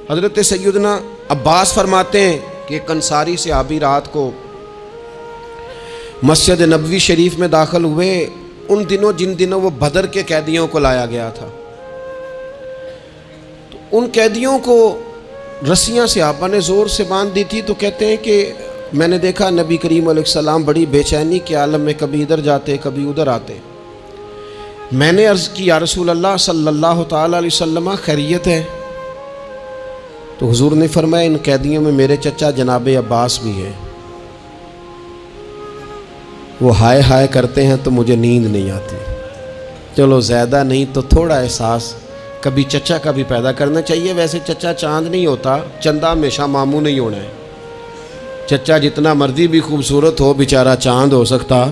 حضرت سیدنا عباس فرماتے ہیں کہ ایک انصاری صحابی رات کو مسجد نبوی شریف میں داخل ہوئے، ان دنوں جن دنوں وہ بدر کے قیدیوں کو لایا گیا تھا، تو ان قیدیوں کو رسیاں صحابہ نے زور سے باندھ دی تھی، تو کہتے ہیں کہ میں نے دیکھا نبی کریم علیہ السلام بڑی بے چینی کے عالم میں کبھی ادھر جاتے کبھی ادھر آتے۔ میں نے عرض کی یا رسول اللہ صلی اللہ تعالیٰ علیہ وسلم خیریت ہے؟ تو حضور نے فرمایا ان قیدیوں میں میرے چچا جناب عباس بھی ہیں، وہ ہائے ہائے کرتے ہیں تو مجھے نیند نہیں آتی۔ چلو زیادہ نہیں تو تھوڑا احساس کبھی چچا کا بھی پیدا کرنا چاہیے۔ ویسے چچا چاند نہیں ہوتا، چندہ ہمیشہ ماموں نہیں ہونا ہے۔ چچا جتنا مرضی بھی خوبصورت ہو بیچارہ چاند ہو سکتا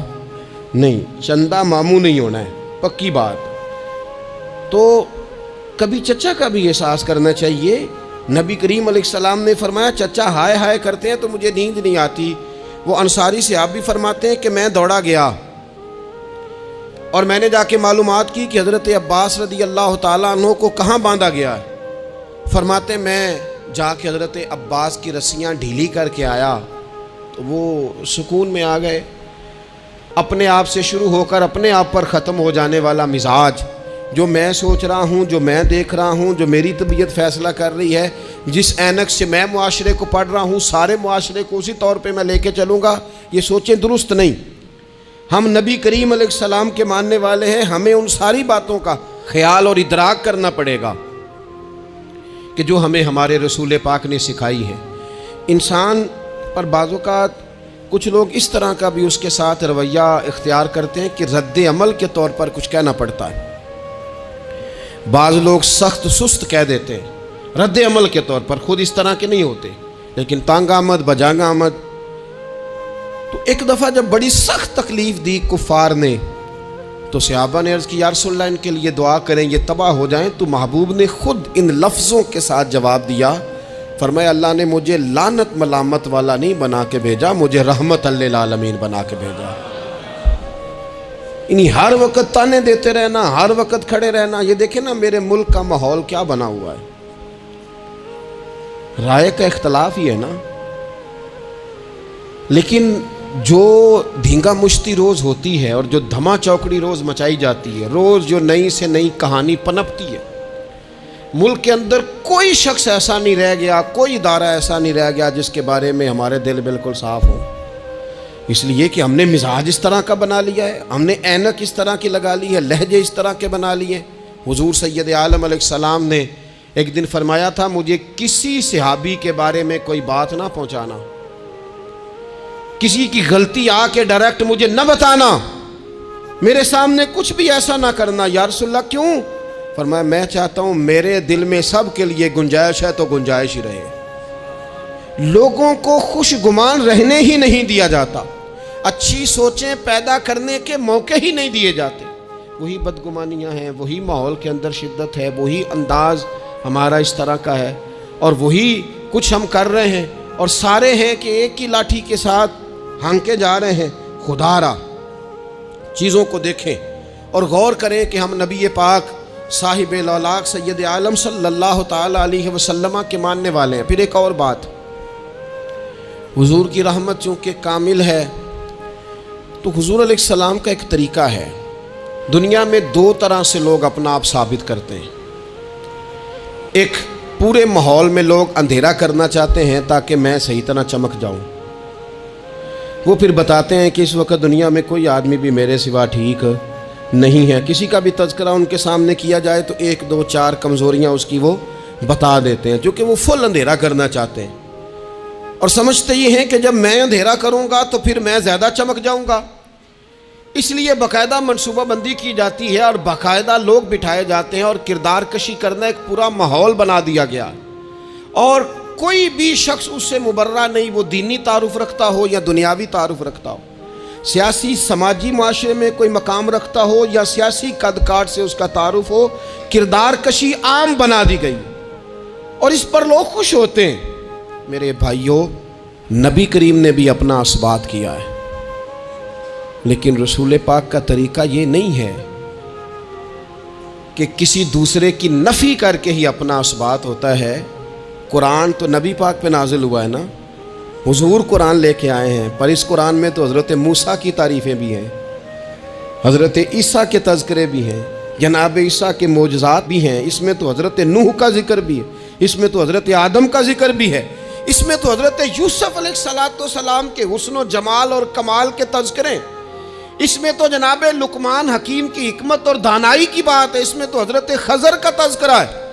نہیں، چندہ ماموں نہیں ہونا ہے، پکی بات۔ تو کبھی چچا کا بھی احساس کرنا چاہیے۔ نبی کریم علیہ السلام نے فرمایا چچا ہائے ہائے کرتے ہیں تو مجھے نیند نہیں آتی۔ وہ انصاری صحابی فرماتے ہیں کہ میں دوڑا گیا اور میں نے جا کے معلومات کی کہ حضرت عباس رضی اللہ تعالیٰ عنہ کو کہاں باندھا گیا ہے۔ فرماتے ہیں میں جا کے حضرت عباس کی رسیاں ڈھیلی کر کے آیا تو وہ سکون میں آ گئے۔ اپنے آپ سے شروع ہو کر اپنے آپ پر ختم ہو جانے والا مزاج، جو میں سوچ رہا ہوں، جو میں دیکھ رہا ہوں، جو میری طبیعت فیصلہ کر رہی ہے، جس اینک سے میں معاشرے کو پڑھ رہا ہوں، سارے معاشرے کو اسی طور پہ میں لے کے چلوں گا، یہ سوچیں درست نہیں۔ ہم نبی کریم علیہ السلام کے ماننے والے ہیں، ہمیں ان ساری باتوں کا خیال اور ادراک کرنا پڑے گا کہ جو ہمیں ہمارے رسول پاک نے سکھائی ہے۔ انسان پر بعض اوقات کچھ لوگ اس طرح کا بھی اس کے ساتھ رویہ اختیار کرتے ہیں کہ رد عمل کے طور پر کچھ کہنا پڑتا ہے۔ بعض لوگ سخت سست کہہ دیتے ہیں رد عمل کے طور پر، خود اس طرح کے نہیں ہوتے، لیکن تانگ آمد بجانگ آمد۔ تو ایک دفعہ جب بڑی سخت تکلیف دی کفار نے تو صحابہ نے عرض کی یا رسول اللہ ان کے لیے دعا کریں یہ تباہ ہو جائیں، تو محبوب نے خود ان لفظوں کے ساتھ جواب دیا، فرمایا اللہ نے مجھے لعنت ملامت والا نہیں بنا کے بھیجا، مجھے رحمت للعالمین بنا کے بھیجا۔ انہیں ہر وقت تانے دیتے رہنا، ہر وقت کھڑے رہنا، یہ دیکھیں نا میرے ملک کا ماحول کیا بنا ہوا ہے، رائے کا اختلاف ہی ہے نا، لیکن جو دھینگا مشتی روز ہوتی ہے اور جو دھما چوکڑی روز مچائی جاتی ہے، روز جو نئی سے نئی کہانی پنپتی ہے، ملک کے اندر کوئی شخص ایسا نہیں رہ گیا، کوئی ادارہ ایسا نہیں رہ گیا جس کے بارے میں ہمارے دل بالکل صاف ہو، اس لیے کہ ہم نے مزاج اس طرح کا بنا لیا ہے، ہم نے اینک اس طرح کی لگا لی ہے، لہجے اس طرح کے بنا لیے۔ حضور سید عالم علیہ السلام نے ایک دن فرمایا تھا مجھے کسی صحابی کے بارے میں کوئی بات نہ پہنچانا، کسی کی غلطی آ کے ڈائریکٹ مجھے نہ بتانا، میرے سامنے کچھ بھی ایسا نہ کرنا۔ یا رسول اللہ کیوں؟ فرمایا میں چاہتا ہوں میرے دل میں سب کے لیے گنجائش ہے تو گنجائش ہی رہے، لوگوں کو خوش گمان رہنے ہی نہیں دیا جاتا، اچھی سوچیں پیدا کرنے کے موقع ہی نہیں دیے جاتے، وہی بدگمانیاں ہیں، وہی ماحول کے اندر شدت ہے، وہی انداز ہمارا اس طرح کا ہے، اور وہی کچھ ہم کر رہے ہیں، اور سارے ہیں کہ ایک ہی لاٹھی کے ساتھ ہانکے جا رہے ہیں۔ خدا را چیزوں کو دیکھیں اور غور کریں کہ ہم نبی پاک صاحب الاولاق سید عالم صلی اللہ تعالیٰ علیہ وسلم کے ماننے والے ہیں۔ پھر ایک اور بات، حضور کی رحمت چونکہ کامل ہے تو حضور علیہ السلام کا ایک طریقہ ہے، دنیا میں دو طرح سے لوگ اپنا آپ ثابت کرتے ہیں۔ ایک پورے ماحول میں لوگ اندھیرا کرنا چاہتے ہیں تاکہ میں صحیح طرح چمک جاؤں، وہ پھر بتاتے ہیں کہ اس وقت دنیا میں کوئی آدمی بھی میرے سوا ٹھیک نہیں ہے، کسی کا بھی تذکرہ ان کے سامنے کیا جائے تو ایک دو چار کمزوریاں اس کی وہ بتا دیتے ہیں، کیونکہ وہ فل اندھیرا کرنا چاہتے ہیں اور سمجھتے یہ ہیں کہ جب میں اندھیرا کروں گا تو پھر میں زیادہ چمک جاؤں گا، اس لیے باقاعدہ منصوبہ بندی کی جاتی ہے اور باقاعدہ لوگ بٹھائے جاتے ہیں اور کردار کشی کرنا ایک پورا ماحول بنا دیا گیا، اور کوئی بھی شخص اس سے مبرہ نہیں، وہ دینی تعارف رکھتا ہو یا دنیاوی تعارف رکھتا ہو، سیاسی سماجی معاشرے میں کوئی مقام رکھتا ہو یا سیاسی قد کاٹ سے اس کا تعارف ہو، کردار کشی عام بنا دی گئی اور اس پر لوگ خوش ہوتے ہیں۔ میرے بھائیوں، نبی کریم نے بھی اپنا اثبات کیا ہے، لیکن رسول پاک کا طریقہ یہ نہیں ہے کہ کسی دوسرے کی نفی کر کے ہی اپنا اثبات ہوتا ہے، قرآن تو نبی پاک پہ نازل ہوا ہے نا، حضور قرآن لے کے آئے ہیں، پر اس قرآن میں تو حضرت موسیٰ کی تعریفیں بھی ہیں، حضرت عیسیٰ کے تذکرے بھی ہیں، جناب عیسیٰ کے معجزات بھی ہیں، اس میں تو حضرت نوح کا ذکر بھی ہے، اس میں تو حضرت آدم کا ذکر بھی ہے، اس میں تو حضرت یوسف علیہ السلام کے حسن و جمال اور کمال کے تذکرے، اس میں تو جناب لقمان حکیم کی حکمت اور دانائی کی بات ہے، اس میں تو حضرت خضر کا تذکرہ ہے۔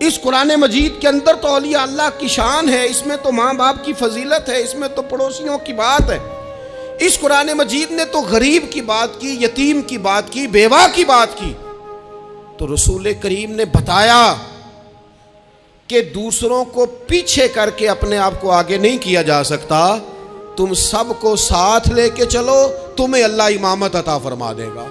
اس قرآن مجید کے اندر تو اولیاء اللہ کی شان ہے، اس میں تو ماں باپ کی فضیلت ہے، اس میں تو پڑوسیوں کی بات ہے، اس قرآن مجید نے تو غریب کی بات کی، یتیم کی بات کی، بیوہ کی بات کی۔ تو رسول کریم نے بتایا کہ دوسروں کو پیچھے کر کے اپنے آپ کو آگے نہیں کیا جا سکتا، تم سب کو ساتھ لے کے چلو، تمہیں اللہ امامت عطا فرما دے گا۔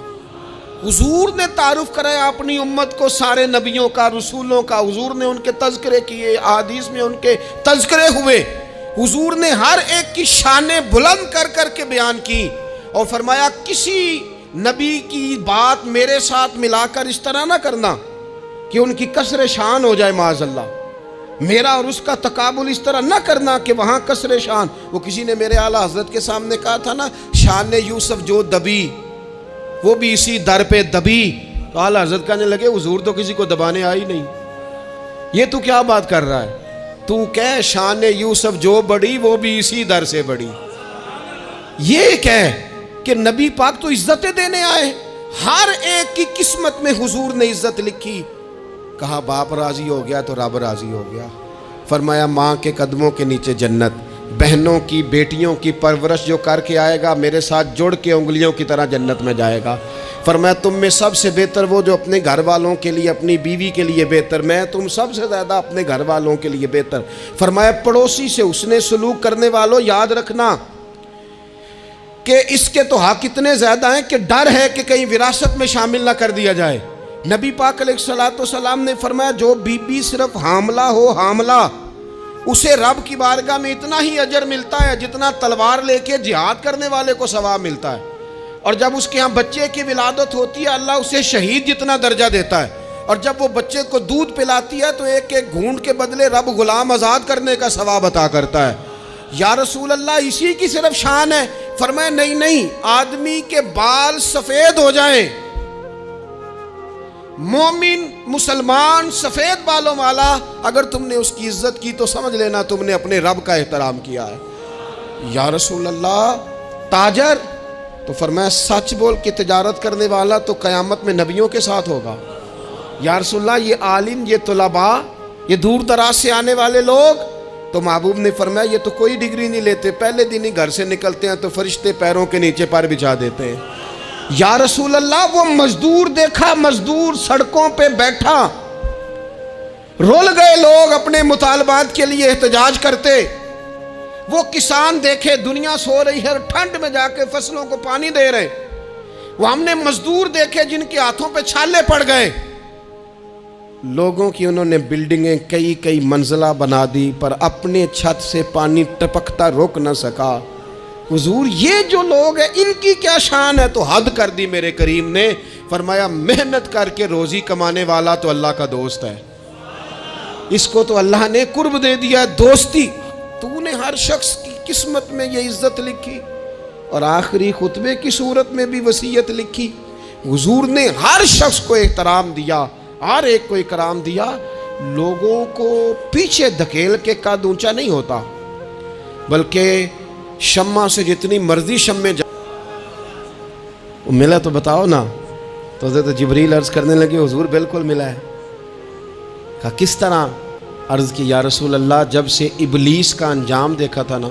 حضور نے تعارف کرایا اپنی امت کو سارے نبیوں کا، رسولوں کا، حضور نے ان کے تذکرے کیے، احادیث میں ان کے تذکرے ہوئے، حضور نے ہر ایک کی شانیں بلند کر کر کے بیان کی، اور فرمایا کسی نبی کی بات میرے ساتھ ملا کر اس طرح نہ کرنا کہ ان کی کسر شان ہو جائے معاذ اللہ، میرا اور اس کا تقابل اس طرح نہ کرنا کہ وہاں کسر شان۔ وہ کسی نے میرے اعلیٰ حضرت کے سامنے کہا تھا نا، شان یوسف جو دبی وہ بھی اسی در پہ دبی، تو اعلیٰ حضرت کہنے لگے حضور تو کسی کو دبانے آئی نہیں، یہ تو کیا بات کر رہا ہے، تو کہہ شان یوسف جو بڑی وہ بھی اسی در سے بڑی، یہ کہہ کہ نبی پاک تو عزتیں دینے آئے، ہر ایک کی قسمت میں حضور نے عزت لکھی۔ کہا باپ راضی ہو گیا تو رب راضی ہو گیا، فرمایا ماں کے قدموں کے نیچے جنت، بہنوں کی بیٹیوں کی پرورش جو کر کے آئے گا میرے ساتھ جڑ کے انگلیوں کی طرح جنت میں جائے گا۔ فرمایا تم میں سب سے بہتر وہ جو اپنے گھر والوں کے لیے، اپنی بیوی کے لیے بہتر، میں تم سب سے زیادہ اپنے گھر والوں کے لیے بہتر۔ فرمایا پڑوسی سے اس نے سلوک کرنے والوں یاد رکھنا کہ اس کے تو حق اتنے زیادہ ہیں کہ ڈر ہے کہ کہیں وراثت میں شامل نہ کر دیا جائے۔ نبی پاک علیہ السلام نے فرمایا جو بی بی صرف حاملہ ہو، حاملہ، اسے رب کی بارگاہ میں اتنا ہی اجر ملتا ہے جتنا تلوار لے کے جہاد کرنے والے کو ثواب ملتا ہے، اور جب اس کے ہاں بچے کی ولادت ہوتی ہے اللہ اسے شہید جتنا درجہ دیتا ہے، اور جب وہ بچے کو دودھ پلاتی ہے تو ایک ایک گھونٹ کے بدلے رب غلام آزاد کرنے کا ثواب عطا کرتا ہے۔ یا رسول اللہ اسی کی صرف شان ہے؟ فرمایا نہیں، آدمی کے بال سفید ہو جائیں، مومن مسلمان سفید بالوں والا، اگر تم نے اس کی عزت کی تو سمجھ لینا تم نے اپنے رب کا احترام کیا ہے۔ یا رسول اللہ تاجر؟ تو فرمایا سچ بول کے تجارت کرنے والا تو قیامت میں نبیوں کے ساتھ ہوگا۔ یا رسول اللہ یہ عالم، یہ طلباء، یہ دور دراز سے آنے والے لوگ؟ تو محبوب نے فرمایا یہ تو کوئی ڈگری نہیں لیتے، پہلے دن ہی گھر سے نکلتے ہیں تو فرشتے پیروں کے نیچے پر بچھا دیتے ہیں۔ یا رسول اللہ وہ مزدور دیکھا، مزدور سڑکوں پہ بیٹھا، رول گئے لوگ اپنے مطالبات کے لیے احتجاج کرتے، وہ کسان دیکھے دنیا سو رہی ہے ٹھنڈ میں جا کے فصلوں کو پانی دے رہے، وہ ہم نے مزدور دیکھے جن کے ہاتھوں پہ چھالے پڑ گئے، لوگوں کی انہوں نے بلڈنگیں کئی منزلہ بنا دی پر اپنے چھت سے پانی ٹپکتا روک نہ سکا۔ حضور یہ جو لوگ ہیں ان کی کیا شان ہے؟ تو حد کر دی میرے کریم نے، فرمایا محنت کر کے روزی کمانے والا تو اللہ کا دوست ہے، اس کو تو اللہ نے قرب دے دیا دوستی۔ تو نے ہر شخص کی قسمت میں یہ عزت لکھی، اور آخری خطبے کی صورت میں بھی وصیت لکھی۔ حضور نے ہر شخص کو احترام دیا، ہر ایک کو اکرام دیا۔ لوگوں کو پیچھے دھکیل کے قد اونچا نہیں ہوتا، بلکہ شمع سے جتنی مرضی شمع ملا تو بتاؤ نا۔ تو حضرت جبریل عرض کرنے لگے حضور بالکل ملا ہے۔ کہا کس طرح؟ عرض کی یا رسول اللہ جب سے ابلیس کا انجام دیکھا تھا نا،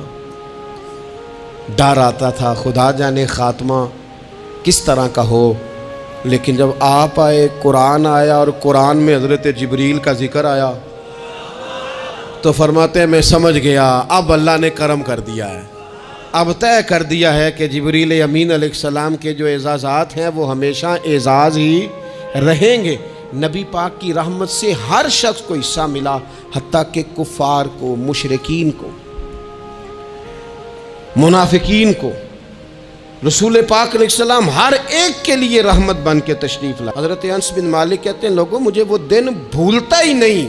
ڈر آتا تھا خدا جانے خاتمہ کس طرح کا ہو، لیکن جب آپ آئے، قرآن آیا اور قرآن میں حضرت جبریل کا ذکر آیا تو فرماتے ہیں میں سمجھ گیا اب اللہ نے کرم کر دیا ہے، اب طے کر دیا ہے کہ جبریل امین علیہ السلام کے جو اعزازات ہیں وہ ہمیشہ اعزاز ہی رہیں گے۔ نبی پاک کی رحمت سے ہر شخص کو حصہ ملا، حتیٰ کہ کفار کو، مشرکین کو، منافقین کو۔ رسول پاک علیہ السلام ہر ایک کے لیے رحمت بن کے تشریف لائے۔ حضرت انس بن مالک کہتے ہیں لوگوں مجھے وہ دن بھولتا ہی نہیں